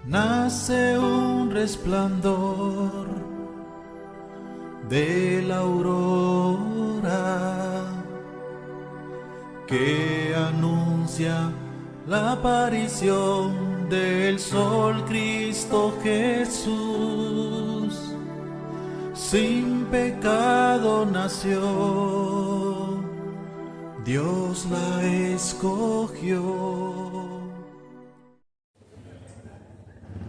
Nace un resplandor de la aurora que anuncia la aparición del sol Cristo Jesús. Sin pecado nació, Dios la escogió.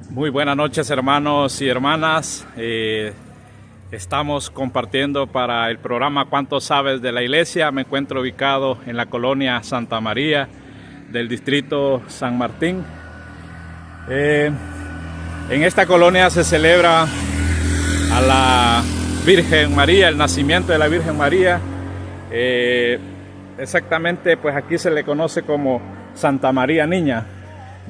Muy buenas noches, hermanos y hermanas. Estamos compartiendo para el programa ¿Cuánto sabes de la iglesia? Me encuentro ubicado en la colonia Santa María del distrito San Martín. En esta colonia se celebra a la Virgen María, el nacimiento de la Virgen María. Exactamente, pues aquí se le conoce como Santa María Niña.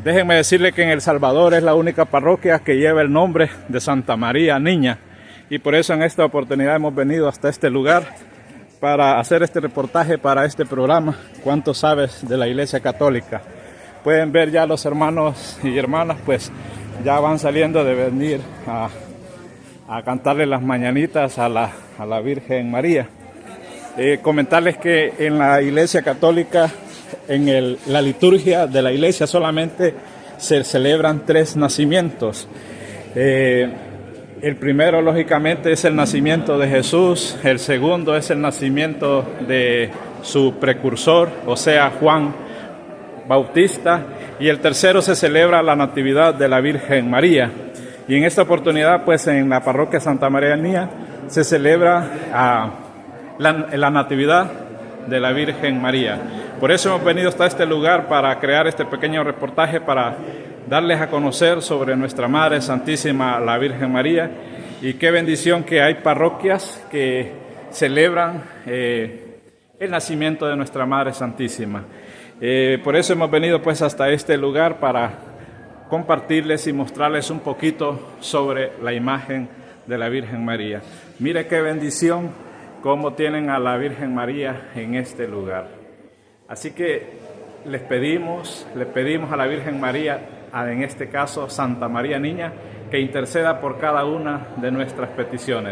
Déjenme decirle que en El Salvador es la única parroquia que lleva el nombre de Santa María Niña, y por eso en esta oportunidad hemos venido hasta este lugar para hacer este reportaje para este programa ¿Cuánto sabes de la Iglesia Católica? Pueden ver ya los hermanos y hermanas, pues ya van saliendo de venir a cantarle las mañanitas a la Virgen María. Comentarles que en la Iglesia Católica, en la liturgia de la iglesia solamente se celebran 3 nacimientos. El primero, lógicamente, es el nacimiento de Jesús. El segundo es el nacimiento de su precursor, o sea, Juan Bautista. Y el tercero se celebra la Natividad de la Virgen María. Y en esta oportunidad, pues en la parroquia Santa María Niña se celebra la Natividad de la Virgen María. Por eso hemos venido hasta este lugar para crear este pequeño reportaje, para darles a conocer sobre nuestra Madre Santísima, la Virgen María, y qué bendición que hay parroquias que celebran el nacimiento de nuestra Madre Santísima. Por eso hemos venido pues hasta este lugar para compartirles y mostrarles un poquito sobre la imagen de la Virgen María. Mire qué bendición cómo tienen a la Virgen María en este lugar. Así que les pedimos a la Virgen María, en este caso Santa María Niña, que interceda por cada una de nuestras peticiones.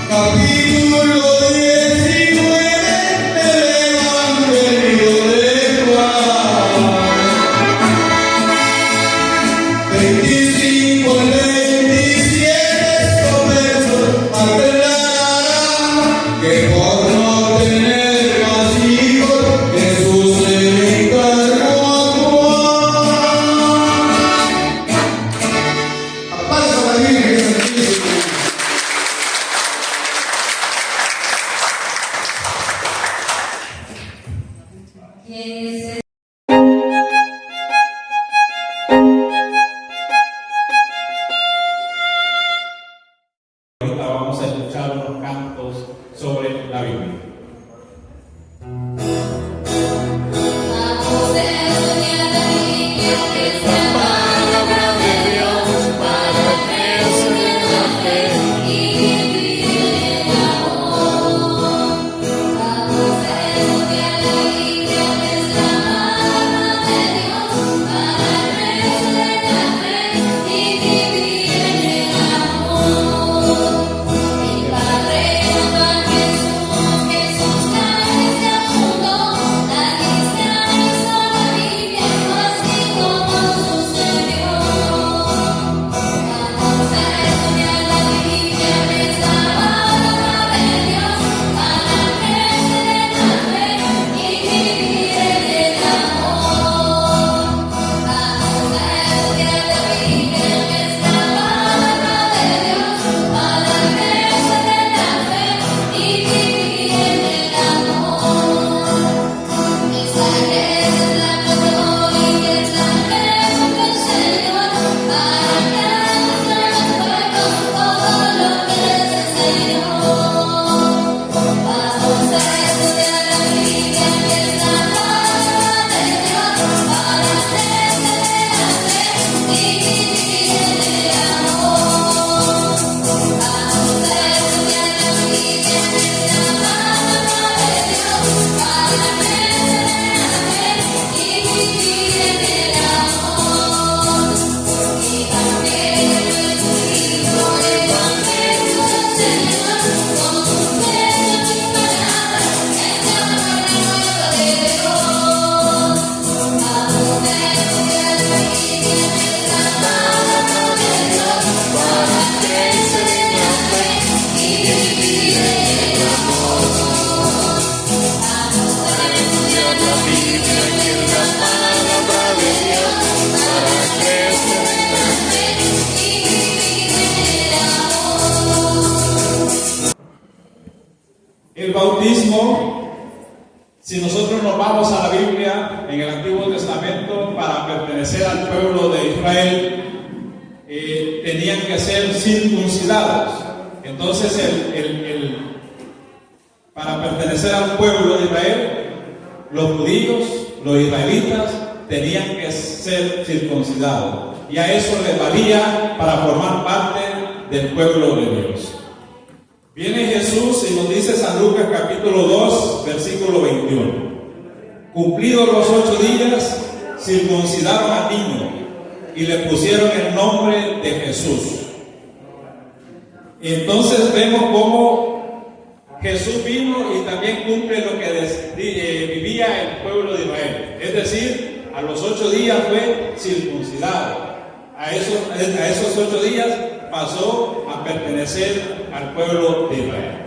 Capítulo 10. vamos a la Biblia, en el Antiguo Testamento, para pertenecer al pueblo de Israel, tenían que ser circuncidados. Entonces, para pertenecer al pueblo de Israel, los judíos, los israelitas, tenían que ser circuncidados. Y a eso les valía para formar parte del pueblo de Dios. Viene Jesús y nos dice San Lucas capítulo 2, versículo 21. Cumplidos los 8 días, circuncidaron al niño y le pusieron el nombre de Jesús. Entonces vemos cómo Jesús vino y también cumple lo que vivía el pueblo de Israel. Es decir, a los 8 días fue circuncidado. A esos 8 días pasó a pertenecer al pueblo de Israel.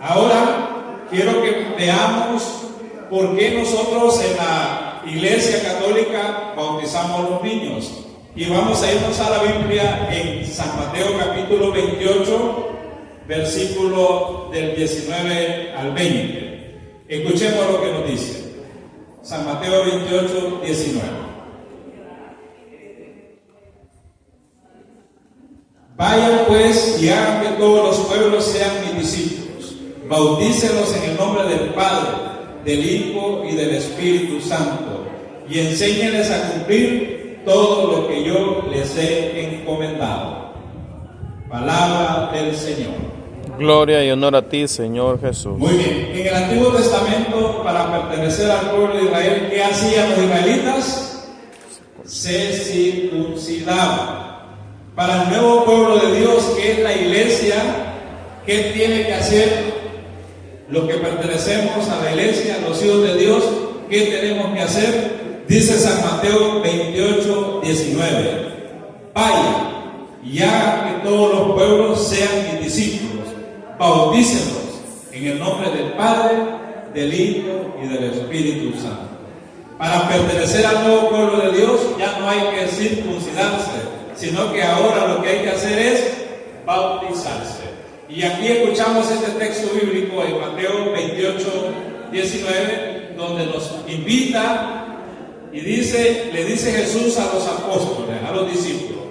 Ahora quiero que veamos por qué nosotros en la Iglesia Católica bautizamos a los niños. Y vamos a irnos a la Biblia en San Mateo capítulo 28, versículo del 19 al 20. Escuchemos lo que nos dice. San Mateo 28, 19. Vayan pues y hagan que todos los pueblos sean mis discípulos. Bautícenlos en el nombre del Padre, del Hijo y del Espíritu Santo, y enséñenles a cumplir todo lo que yo les he encomendado. Palabra del Señor. Gloria y honor a ti, Señor Jesús. Muy bien. En el Antiguo Testamento, para pertenecer al pueblo de Israel, ¿qué hacían los israelitas? Se circuncidaban. Para el nuevo pueblo de Dios, que es la iglesia, ¿qué tiene que hacer? Los que pertenecemos a la iglesia, los hijos de Dios, ¿qué tenemos que hacer? Dice San Mateo 28, 19. Vayan y hagan que todos los pueblos sean mis discípulos. Bautícenlos en el nombre del Padre, del Hijo y del Espíritu Santo. Para pertenecer al nuevo pueblo de Dios ya no hay que circuncidarse, sino que ahora lo que hay que hacer es bautizarse. Y aquí escuchamos este texto bíblico en Mateo 28, 19, donde nos invita y le dice Jesús a los apóstoles, a los discípulos: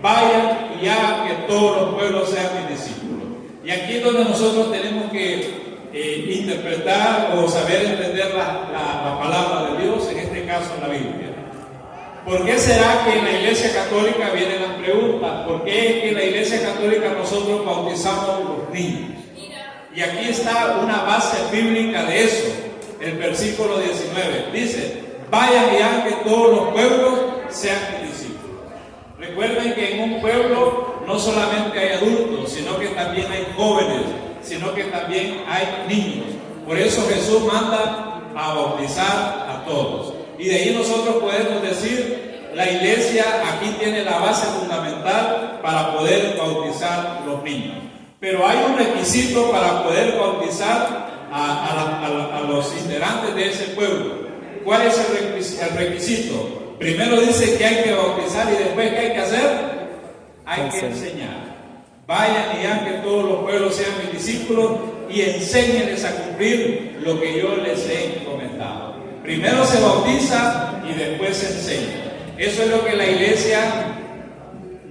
vayan y hagan que todos los pueblos sean mis discípulos. Y aquí es donde nosotros tenemos que interpretar o saber entender la palabra de Dios, en este caso la Biblia. ¿Por qué será que en la Iglesia Católica vienen las preguntas? ¿Por qué es que en la Iglesia Católica nosotros bautizamos a los niños? Y aquí está una base bíblica de eso. El versículo 19 dice: vayan y hagan que todos los pueblos sean mis discípulos. Recuerden que en un pueblo no solamente hay adultos, sino que también hay jóvenes, sino que también hay niños. Por eso Jesús manda a bautizar a todos. Y de ahí nosotros podemos decir, la iglesia aquí tiene la base fundamental para poder bautizar a los niños. Pero hay un requisito para poder bautizar a los integrantes de ese pueblo. ¿Cuál es el requisito? Primero dice que hay que bautizar y después ¿qué hay que hacer? Hay que enseñar. Vayan y hagan que todos los pueblos sean mis discípulos y enséñenles a cumplir lo que yo les he encomendado. Primero se bautiza y después se enseña. Eso es lo que la iglesia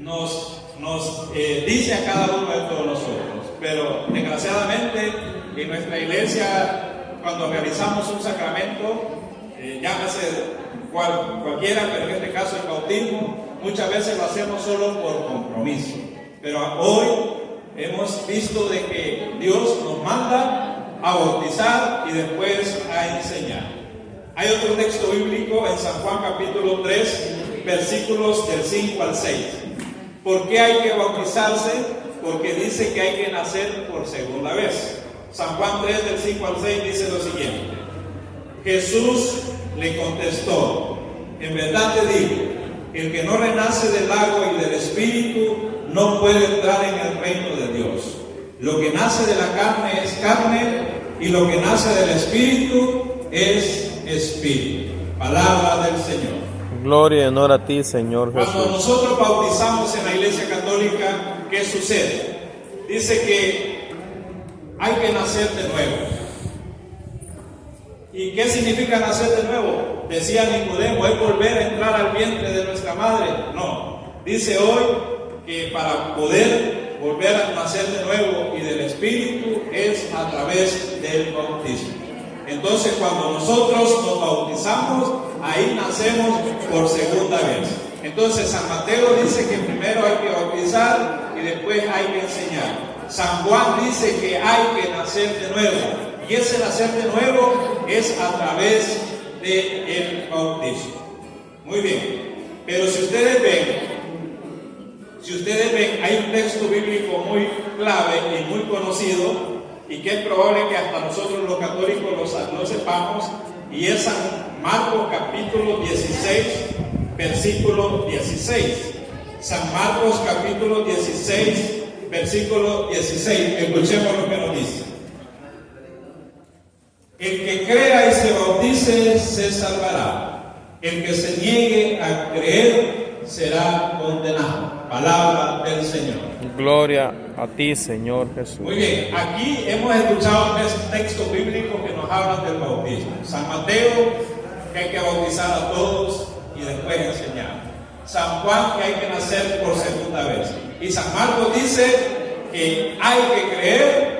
nos dice a cada uno de todos nosotros. Pero desgraciadamente en nuestra iglesia, cuando realizamos un sacramento, llámese cualquiera, pero en este caso el bautismo, muchas veces lo hacemos solo por compromiso. Pero hoy hemos visto de que Dios nos manda a bautizar y después a enseñar. Hay otro texto bíblico en San Juan capítulo 3, versículos del 5 al 6. ¿Por qué hay que bautizarse? Porque dice que hay que nacer por segunda vez. San Juan 3, del 5 al 6 dice lo siguiente: Jesús le contestó: en verdad te digo, el que no renace del agua y del Espíritu no puede entrar en el reino de Dios. Lo que nace de la carne es carne, y lo que nace del Espíritu es Espíritu. Palabra del Señor. Gloria y honor a ti, Señor Jesús. Cuando nosotros bautizamos en la Iglesia Católica, ¿qué sucede? Dice que hay que nacer de nuevo. ¿Y qué significa nacer de nuevo? Decía Nicodemo, ¿es volver a entrar al vientre de nuestra madre? No. Dice hoy que para poder volver a nacer de nuevo y del Espíritu es a través del bautismo. Entonces, cuando nosotros nos bautizamos, ahí nacemos por segunda vez. Entonces, San Mateo dice que primero hay que bautizar y después hay que enseñar. San Juan dice que hay que nacer de nuevo. Y ese nacer de nuevo es a través del bautismo. Muy bien. Pero si ustedes ven, hay un texto bíblico muy clave y muy conocido, y que es probable que hasta nosotros los católicos lo sepamos, y es San Marcos capítulo 16, versículo 16. San Marcos capítulo 16, versículo 16. Escuchemos lo que nos dice. El que crea y se bautice se salvará. El que se niegue a creer será condenado. Palabra del Señor. Gloria a ti, Señor Jesús. Muy bien, aquí hemos escuchado tres textos bíblicos que nos hablan del bautismo. San Mateo, que hay que bautizar a todos y después enseñar. San Juan, que hay que nacer por segunda vez. Y San Marcos dice que hay que creer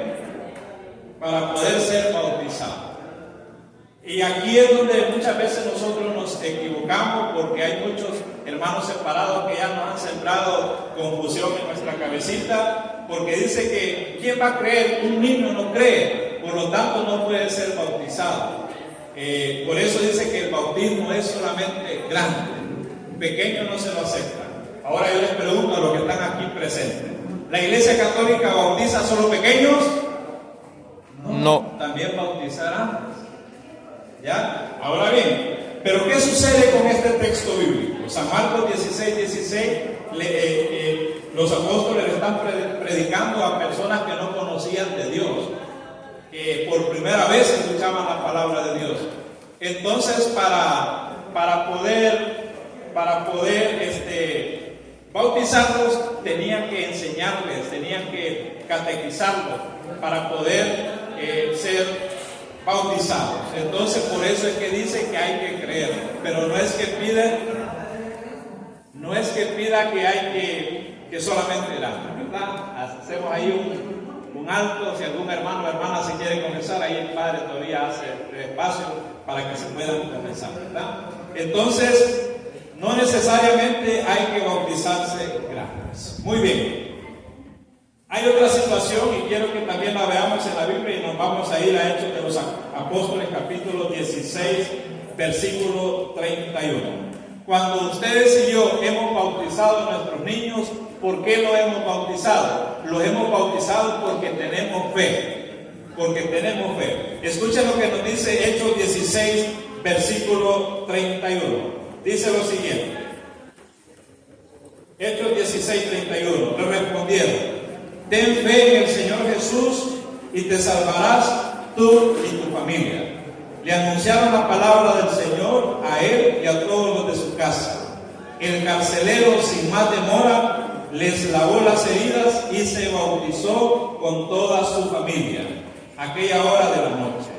para poder ser bautizado. Y aquí es donde muchas veces nosotros nos equivocamos, porque hay muchos hermanos separados que ya nos han sembrado confusión en nuestra cabecita, porque dice que ¿quién va a creer? Un niño no cree, por lo tanto no puede ser bautizado. Por eso dice que el bautismo es solamente grande, pequeño no se lo acepta. Ahora yo les pregunto a los que están aquí presentes, ¿la Iglesia Católica bautiza solo pequeños? No. También bautizarán. ¿Ya? Ahora bien, ¿pero qué sucede con este texto bíblico? San Marcos 16, los apóstoles le están predicando a personas que no conocían de Dios, que por primera vez escuchaban la palabra de Dios. Entonces, para poder bautizarlos, tenían que enseñarles, tenían que catequizarlos para poder ser bautizados. Entonces, por eso es que dice que hay que creer, pero no es que pida que hay que solamente dar, ¿verdad? Hacemos ahí un alto. Si algún hermano o hermana se quiere comenzar, ahí el Padre todavía hace espacio para que se puedan comenzar, ¿verdad? Entonces, no necesariamente hay que bautizarse grandes. Muy bien. Hay otra situación y quiero que también la veamos en la Biblia, y nos vamos a ir a Hechos de los Apóstoles capítulo 16, versículo 31. Cuando ustedes y yo hemos bautizado a nuestros niños, ¿por qué los hemos bautizado? Los hemos bautizado porque tenemos fe. Porque tenemos fe. Escuchen lo que nos dice Hechos 16, versículo 31. Dice lo siguiente. Hechos 16, 31. Le respondieron: ten fe en el Señor Jesús y te salvarás tú y tu familia. Le anunciaron la palabra del Señor a él y a todos los de su casa. El carcelero, sin más demora, les lavó las heridas y se bautizó con toda su familia. Aquella hora de la noche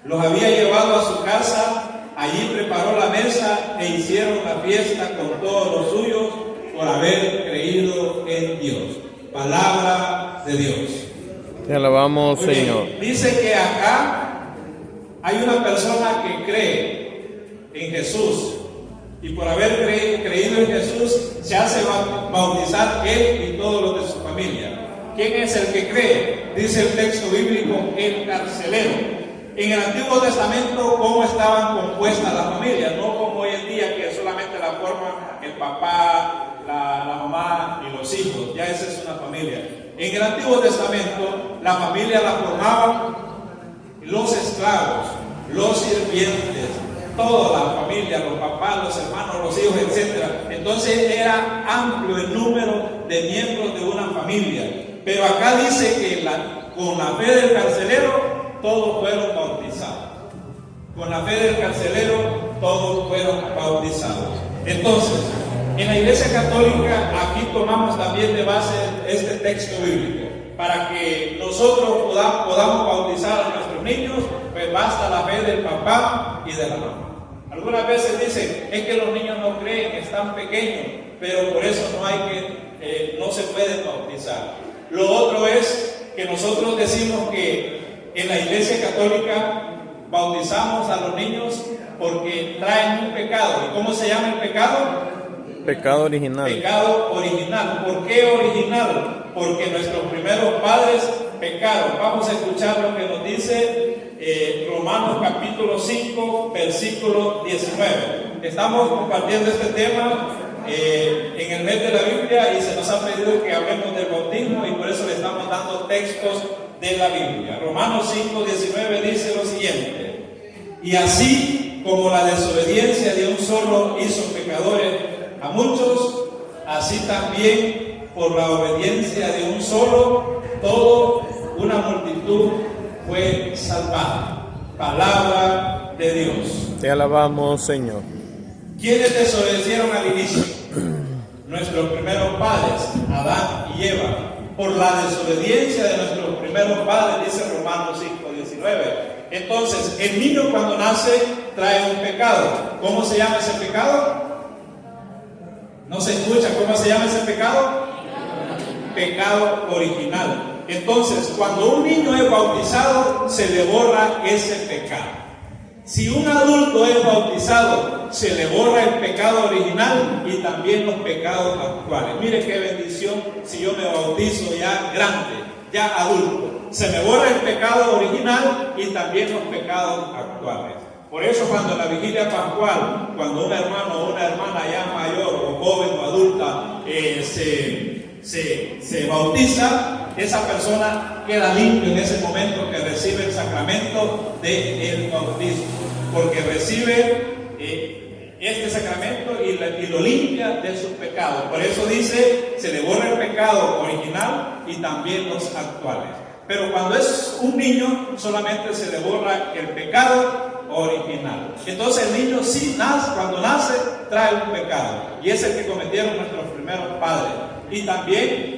los había llevado a su casa, allí preparó la mesa e hicieron la fiesta con todos los suyos por haber creído en Dios. Palabra de Dios. Te alabamos, Señor. Dice que acá hay una persona que cree en Jesús, y por haber creído en Jesús se hace bautizar él y todos los de su familia. ¿Quién es el que cree? Dice el texto bíblico: el carcelero. En el Antiguo Testamento, ¿cómo estaban compuestas las familias? No como hoy en día, que solamente la forman el papá, la mamá y los hijos. Ya esa es una familia. En el Antiguo Testamento, la familia la formaban los esclavos, los sirvientes, toda la familia, los papás, los hermanos, los hijos, etc. Entonces era amplio el número de miembros de una familia. Pero acá dice que con la fe del carcelero todos fueron bautizados. Con la fe del carcelero todos fueron bautizados. Entonces, en la Iglesia Católica aquí tomamos también de base este texto bíblico para que nosotros podamos bautizar a nuestros niños, Pues basta la fe del papá y de la mamá. Algunas veces dicen, es que los niños no creen, están pequeños, pero por eso no se pueden bautizar. Lo otro es que nosotros decimos que en la Iglesia Católica bautizamos a los niños porque traen un pecado. ¿Y cómo se llama el pecado? Pecado original. Pecado original. ¿Por qué original? Porque nuestros primeros padres pecaron. Vamos a escuchar lo que nos dice Romanos capítulo 5, versículo 19. Estamos compartiendo este tema en el mes de la Biblia y se nos ha pedido que hablemos del bautismo y por eso le estamos dando textos de la Biblia. Romanos 5, 19 dice lo siguiente: y así como la desobediencia de un solo hizo pecadores a muchos, así también por la obediencia de un solo, toda una multitud fue salvada. Palabra de Dios. Te alabamos, Señor. ¿Quiénes desobedecieron al inicio? Nuestros primeros padres, Adán y Eva. Por la desobediencia de nuestros primeros padres, dice Romanos 5, 19. Entonces, el niño cuando nace trae un pecado. ¿Cómo se llama ese pecado? ¿No se escucha cómo se llama ese pecado? Pecado original. Entonces, cuando un niño es bautizado, se le borra ese pecado. Si un adulto es bautizado, se le borra el pecado original y también los pecados actuales. Mire qué bendición si yo me bautizo ya grande, ya adulto. Se me borra el pecado original y también los pecados actuales. Por eso cuando en la vigilia pascual, cuando un hermano o una hermana ya mayor o joven o adulta se bautiza, esa persona queda limpio en ese momento que recibe el sacramento del bautismo, porque recibe este sacramento y lo limpia de sus pecados. Por eso dice, se le borra el pecado original y también los actuales. Pero cuando es un niño, solamente se le borra el pecado original. Entonces el niño sí nace, cuando nace, trae un pecado, y es el que cometieron nuestros primeros padres. Y también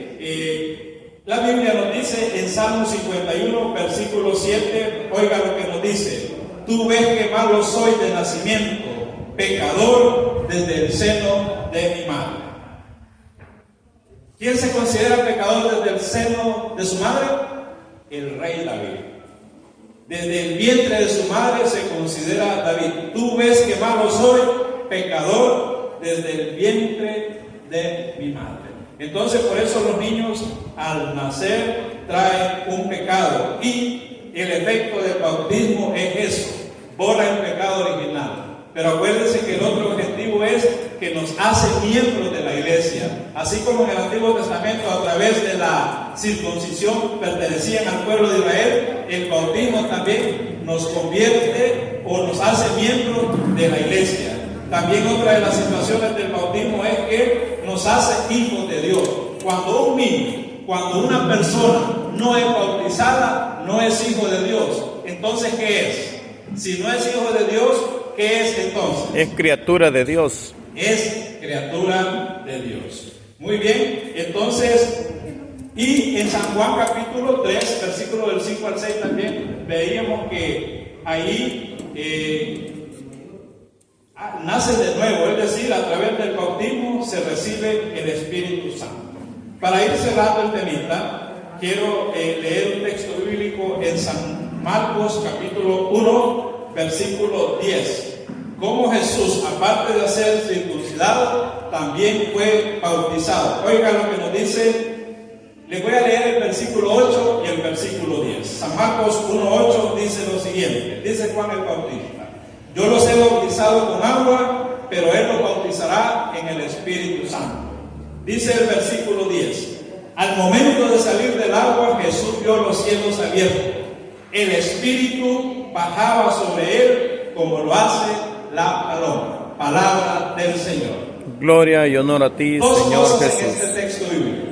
la Biblia nos dice en Salmo 51, versículo 7, oiga lo que nos dice: tú ves que malo soy de nacimiento, pecador desde el seno de mi madre. ¿Quién se considera pecador desde el seno de su madre? El rey David. Desde el vientre de su madre se considera David. Tú ves que malo soy, pecador desde el vientre de mi madre. Entonces, por eso los niños al nacer traen un pecado, y el efecto del bautismo es eso, borra el pecado original. Pero acuérdense que el otro objetivo es que nos hace miembros de la iglesia. Así como en el Antiguo Testamento, a través de la circuncisión pertenecían al pueblo de Israel, el bautismo también nos convierte o nos hace miembros de la iglesia. También otra de las situaciones del bautismo es que nos hace hijos de Dios. Cuando un niño, cuando una persona no es bautizada, no es hijo de Dios. Entonces, ¿qué es? Si no es hijo de Dios, ¿qué es entonces? Es criatura de Dios. Es criatura de Dios. Muy bien, entonces, y en San Juan capítulo 3, versículo del 5 al 6 también, veíamos que ahí nace de nuevo, es decir, a través del bautismo se recibe el Espíritu Santo. Para ir cerrando el temita, quiero leer un texto bíblico en San Marcos capítulo 1, versículo 10. Cómo Jesús, aparte de ser circuncidado, también fue bautizado. Oiga lo que nos dice. Les voy a leer el versículo 8 y el versículo 10. San Marcos 1:8 dice lo siguiente. Dice Juan el Bautista: yo los he bautizado con agua, pero Él los bautizará en el Espíritu Santo. Dice el versículo 10. Al momento de salir del agua, Jesús vio los cielos abiertos. El Espíritu bajaba sobre Él como lo hace la paloma. Palabra del Señor. Gloria y honor a ti, Dos Señor cosas Jesús. en este texto bíblico.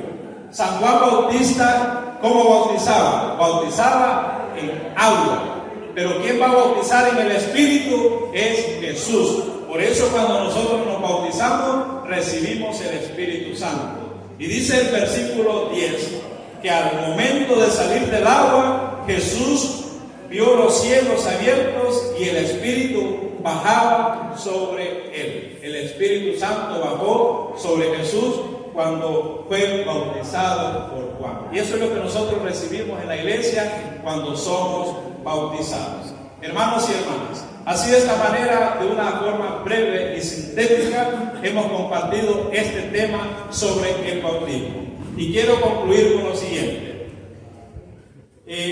San Juan Bautista, ¿cómo bautizaba? Bautizaba en agua. Pero ¿quién va a bautizar en el Espíritu? Es Jesús. Por eso cuando nosotros nos bautizamos, recibimos el Espíritu Santo. Y dice el versículo 10, que al momento de salir del agua, Jesús vio los cielos abiertos y el Espíritu bajaba sobre él. El Espíritu Santo bajó sobre Jesús cuando fue bautizado por Juan. Y eso es lo que nosotros recibimos en la iglesia cuando somos bautizados. Hermanos y hermanas, así de esta manera, de una forma breve y sintética, hemos compartido este tema sobre el bautismo. Y quiero concluir con lo siguiente.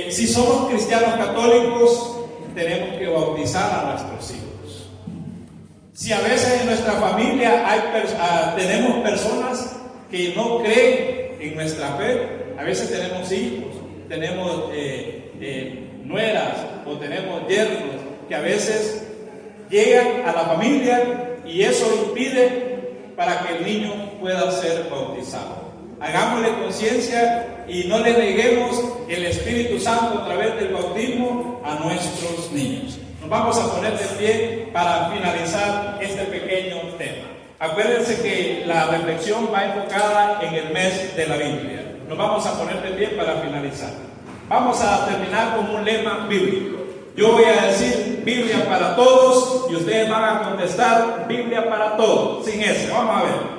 Si somos cristianos católicos, tenemos que bautizar a nuestros hijos. Si a veces en nuestra familia tenemos personas que no creen en nuestra fe, a veces tenemos hijos, tenemos nueras o tenemos yernos que a veces llegan a la familia y eso impide para que el niño pueda ser bautizado. Hagámosle conciencia y no le neguemos el Espíritu Santo a través del bautismo a nuestros niños. Nos vamos a poner de pie para finalizar este pequeño tema. Acuérdense que la reflexión va enfocada en el mes de la Biblia. Nos vamos a poner de pie para finalizar. Vamos a terminar con un lema bíblico. Yo voy a decir Biblia para todos y ustedes van a contestar Biblia para todos, sin ese. Vamos a ver.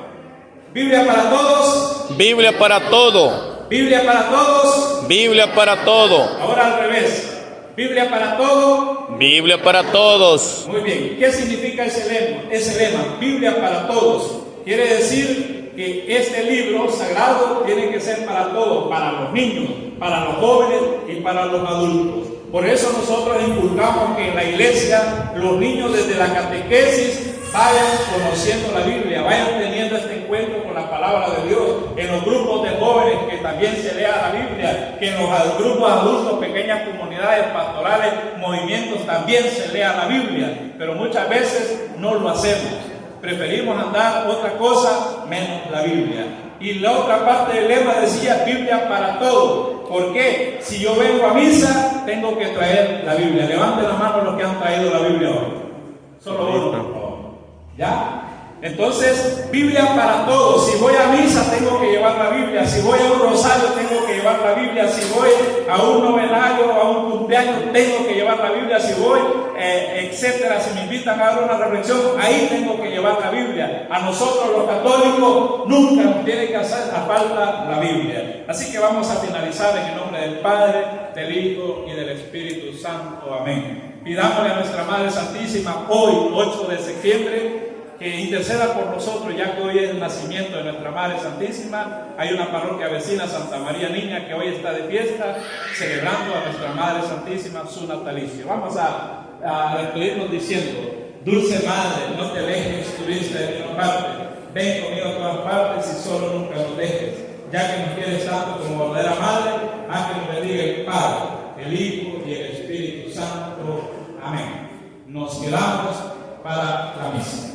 Biblia para todos. Biblia para todo. Biblia para todos. Biblia para todo. Ahora al revés. Biblia para todo. Biblia para todos. Muy bien. ¿Qué significa ese lema? Biblia para todos. Quiere decir que este libro sagrado tiene que ser para todos, para los niños, para los jóvenes y para los adultos. Por eso nosotros inculcamos que en la iglesia los niños desde la catequesis vayan conociendo la Biblia, vayan teniendo este encuentro con la palabra de Dios. En los grupos de jóvenes que también se lea la Biblia, que en los grupos adultos, pequeñas comunidades pastorales, movimientos también se lea la Biblia. Pero muchas veces no lo hacemos. Preferimos andar otra cosa menos la Biblia. Y la otra parte del lema decía Biblia para todos. ¿Por qué? Si yo vengo a misa, tengo que traer la Biblia. Levanten la mano los que han traído la Biblia hoy. Solo uno, por favor. ¿Ya? Entonces, Biblia para todos. Si voy a misa, tengo que llevar la Biblia. Si voy a un rosario, tengo que llevar la Biblia. Si voy a un novenario, a un cumpleaños, tengo que llevar la Biblia. Si voy, etcétera, si me invitan a dar una reflexión, ahí tengo que llevar la Biblia. A nosotros los católicos nunca nos tiene que hacer a falta la Biblia. Así que vamos a finalizar en el nombre del Padre, del Hijo y del Espíritu Santo. Amén. Pidámosle a nuestra Madre Santísima hoy, 8 de septiembre, que interceda por nosotros, ya que hoy es el nacimiento de nuestra Madre Santísima. Hay una parroquia vecina, Santa María Niña, que hoy está de fiesta, celebrando a nuestra Madre Santísima su natalicio. Vamos a despedirnos diciendo: Dulce Madre, no te alejes tu vista de ninguna parte, ven conmigo a todas partes y solo nunca nos dejes, ya que nos quieres tanto como verdadera Madre. Haz que nos bendiga el Padre, el Hijo y el Espíritu Santo. Amén. Nos quedamos para la misa.